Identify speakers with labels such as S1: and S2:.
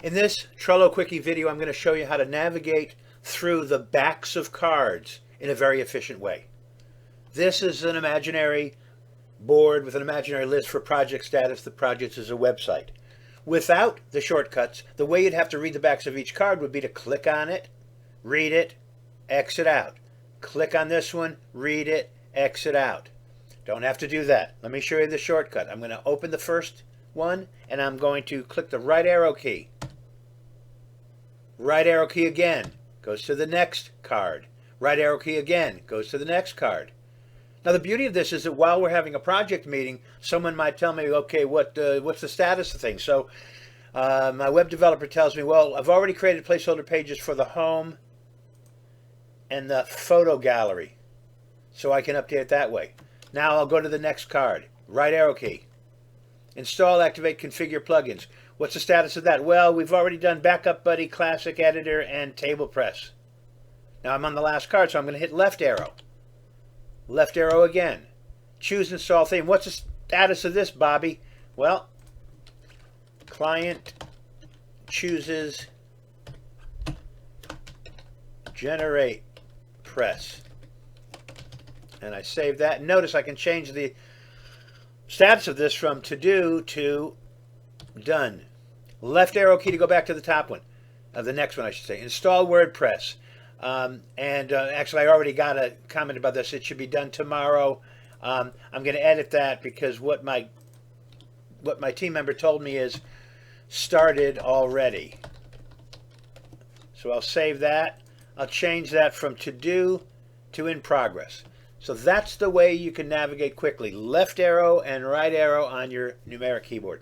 S1: In this Trello Quickie video, I'm going to show you how to navigate through the backs of cards in a very efficient way. This is an imaginary board with an imaginary list for project status. The project is a website. Without the shortcuts, the way you'd have to read the backs of each card would be to click on it, read it, exit out. Click on this one, read it, exit out. Don't have to do that. Let me show you the shortcut. I'm going to open the first one and I'm going to click the right arrow key. Right arrow key again goes to the next card. Right arrow key again goes to the next card. Now the beauty of this is that while we're having a project meeting, someone might tell me, okay, what's the status of things? So my web developer tells me, well, I've already created placeholder pages for the home and the photo gallery, so I can update it that way. Now I'll go to the next card. Right arrow key. Install, activate, configure plugins. What's the status of that? Well, we've already done Backup Buddy, Classic Editor, and Table Press. Now I'm on the last card, so I'm going to hit left arrow. Left arrow again. Choose install theme. What's the status of this, Bobby? Well, client chooses generate press. And I save that. Notice I can change the status of this from to do to done. Left arrow key to go back to the top one. The next one, I should say. Install WordPress. Actually, I already got a comment about this. It should be done tomorrow. I'm going to edit that because what my team member told me is started already. So I'll save that. I'll change that from to do to in progress. So that's the way you can navigate quickly. Left arrow and right arrow on your numeric keyboard.